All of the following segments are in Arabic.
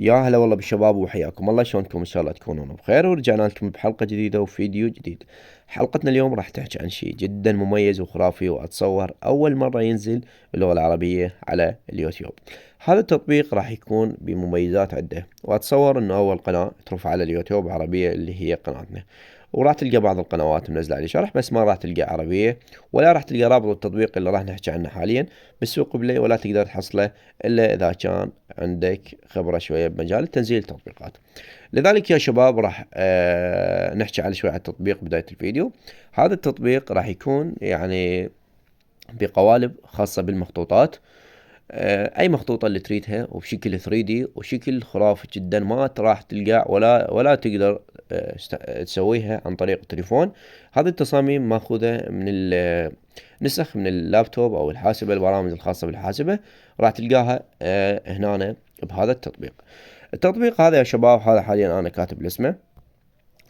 يا هلا والله بالشباب وحياكم الله. شلونكم؟ ان شاء الله تكونون بخير، ورجعنا لكم بحلقة جديدة وفيديو جديد. حلقتنا اليوم راح تحكي عن شيء جدا مميز وخرافي، واتصور اول مرة ينزل اللغة العربية على اليوتيوب. هذا التطبيق راح يكون بمميزات عدة، واتصور انه اول قناة ترفع على اليوتيوب عربية اللي هي قناتنا. وراح تلقى بعض القنوات منزله عليه شرح، بس ما راح تلقى عربية، ولا راح تلقى رابط التطبيق اللي راح نحكي عنه حاليا بالسوق بلاي، ولا تقدر تحصله الا اذا كان عندك خبرة شوية بمجال تنزيل التطبيقات. لذلك يا شباب راح نحكي على شوية عن التطبيق بداية الفيديو. هذا التطبيق راح يكون يعني بقوالب خاصة بالمخطوطات. اي مخطوطة اللي تريدها وبشكل 3D وشكل خرافي جدا، ما راح تلقى ولا تقدر تسويها عن طريق التليفون. هذه التصاميم ماخوذة من نسخ من اللابتوب او الحاسبة، البرامج الخاصة بالحاسبة راح تلقاها هنا بهذا التطبيق. التطبيق هذا يا شباب، هذا حاليا انا كاتب اسمه.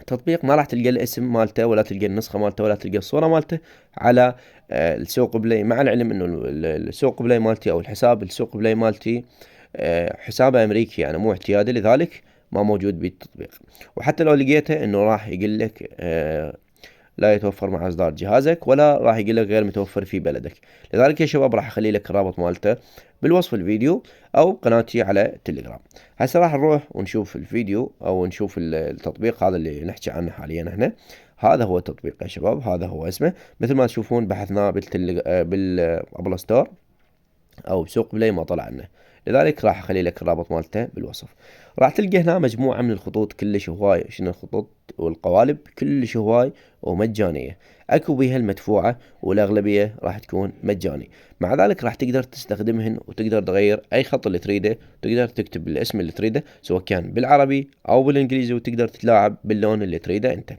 تطبيق ما راح تلقى الاسم مالته، ولا تلقى النسخة مالته، ولا تلقى الصورة مالته على السوق بلاي، مع العلم انه السوق بلاي مالتي او الحساب السوق بلاي مالتي حساب امريكي يعني مو اعتيادي، لذلك ما موجود بالتطبيق. وحتى لو لقيته انه راح يقول لك لا يتوفر مع اصدار جهازك، ولا راح يقول لك غير متوفر في بلدك. لذلك يا شباب راح اخلي لك الرابط مالته بالوصف الفيديو او قناتي على التليجرام. هسه راح نروح ونشوف الفيديو او نشوف التطبيق هذا اللي نحكي عنه حاليا هنا. هذا هو التطبيق يا شباب، هذا هو اسمه. مثل ما تشوفون بحثناه بالابل ستور او سوق بلاي ما طلع لنا، لذلك راح اخلي لك الرابط مالته بالوصف. راح تلقى هنا مجموعة من الخطوط كلش هواي، شنو الخطوط والقوالب كلش هواي ومجانية. اكو بيها المدفوعة، والاغلبية راح تكون مجاني. مع ذلك راح تقدر تستخدمهن وتقدر تغير اي خط اللي تريده، تقدر تكتب الاسم اللي تريده سواء كان بالعربي او بالانجليزي، وتقدر تتلاعب باللون اللي تريده انت.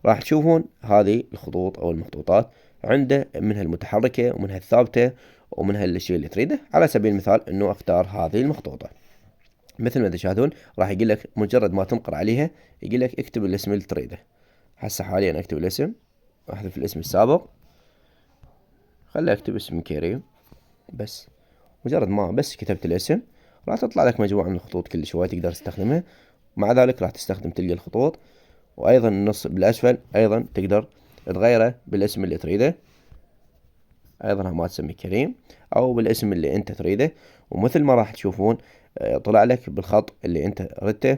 راح تشوفون هذه الخطوط او المخطوطات، عنده منها المتحركة ومنها الثابتة ومنها الشيء اللي تريده. على سبيل المثال انه اختار هذه المخطوطة، مثل ما تشاهدون راح يقول لك مجرد ما تنقر عليها يقول لك اكتب الاسم اللي تريده. هسه حاليا اكتب الاسم، احذف الاسم السابق، خلي اكتب اسم كريم بس. مجرد ما بس كتبت الاسم راح تطلع لك مجموعة من الخطوط كل شوية تقدر تستخدمها. مع ذلك راح تستخدم تلقى الخطوط، وايضا النص بالاسفل ايضا تقدر تغيره بالاسم اللي تريده، ايضا ما تسمي كريم او بالاسم اللي انت تريده. ومثل ما راح تشوفون طلع لك بالخط اللي انت ردته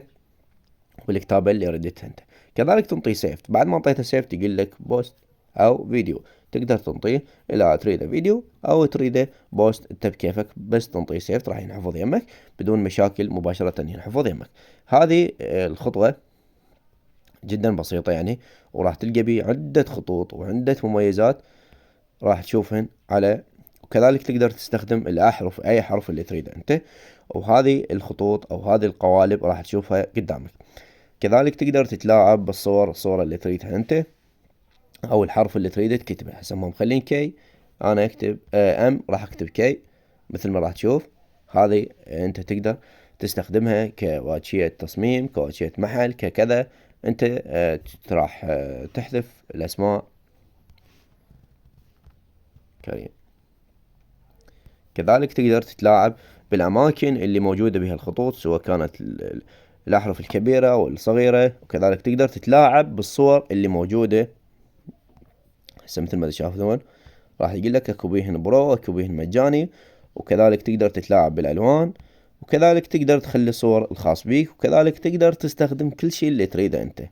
والكتابة اللي ردتها انت. كذلك تنطي سيف، بعد ما انطيته سيف تقول لك بوست او فيديو، تقدر تنطيه الى تريده فيديو او تريده بوست انت بكيفك، بس تنطيه سيف راح ينحفظ يمك بدون مشاكل، مباشرة ينحفظ يمك. هذه الخطوة جدا بسيطة يعني، وراح تلقى بيه عدة خطوط وعدة مميزات راح تشوفهن على. وكذلك تقدر تستخدم الأحرف، أي حرف اللي تريده أنت، وهذه الخطوط أو هذه القوالب راح تشوفها قدامك. كذلك تقدر تتلاعب بالصور، الصورة اللي تريدها أنت أو الحرف اللي تريده تكتبه. هسه هم مخلين كي، أنا أكتب أم، راح أكتب كي مثل ما راح تشوف. هذه أنت تقدر تستخدمها كواجهة تصميم، كواجهة محل، ككذا. أنت راح تحذف الأسماء كريم. كذلك تقدر تتلاعب بالأماكن اللي موجودة بها الخطوط، سواء كانت الأحرف الكبيرة أو الصغيرة. وكذلك تقدر تتلاعب بالصور اللي موجودة. هسه مثل ما تشاهدون راح يقول لك اكو بيهن برو، اكو بيهن مجاني. وكذلك تقدر تتلاعب بالألوان، وكذلك تقدر تخلي صور الخاص بيك، وكذلك تقدر تستخدم كل شيء اللي تريده انت.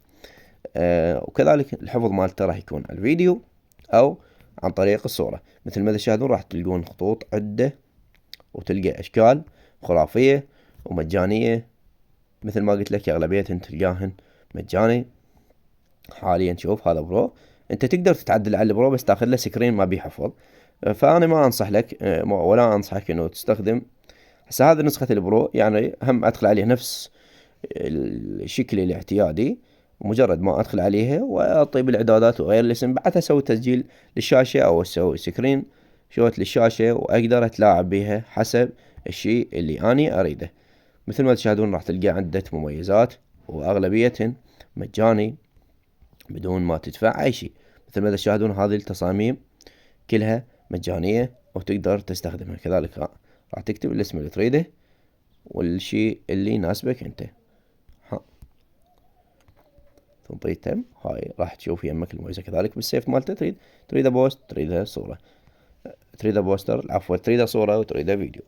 وكذلك الحفظ مالته راح يكون على الفيديو او عن طريق الصورة. مثل ما تشاهدون راح تلقون خطوط عدة، وتلقى اشكال خرافية ومجانية. مثل ما قلت لك اغلبية تلقاهن مجاني. حاليا شوف هذا برو، انت تقدر تتعدل على البرو بس تاخذ له سكرين ما بيحفظ. فانا ما انصح لك ولا انصحك انه تستخدم. هسه هذه نسخة البرو يعني هم ادخل عليه نفس الشكل الاعتيادي، مجرد ما ادخل عليها واعطي بالاعدادات وغير الاسم، بعدها اسوي تسجيل للشاشة او اسوي سكرين شوت للشاشة، واقدر اتلاعب بها حسب الشيء اللي اني اريده. مثل ما تشاهدون راح تلقى عدة مميزات، واغلبيتهن مجاني بدون ما تدفع اي شيء. مثل ما تشاهدون هذه التصاميم كلها مجانية وتقدر تستخدمها. كذلك راح تكتب الاسم اللي تريده والشي اللي يناسبك انت. ها تنطيه تم، هاي راح تشوف يمك الميزة كذلك بالسيف مالته. تريده بوست، تريده صورة، تريده بوستر، عفوا تريده صورة وتريده فيديو.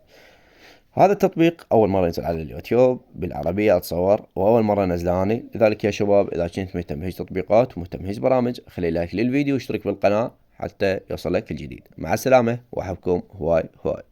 هذا التطبيق أول مرة ينزل على اليوتيوب بالعربية أتصور، وأول مرة نزله أنا. لذلك يا شباب إذا كنت مهتم بهيج تطبيقات ومهتم بهيج برامج، خلي لايك للفيديو واشترك بالقناة حتى يوصلك الجديد. مع السلامة وأحبكم هواي هواي.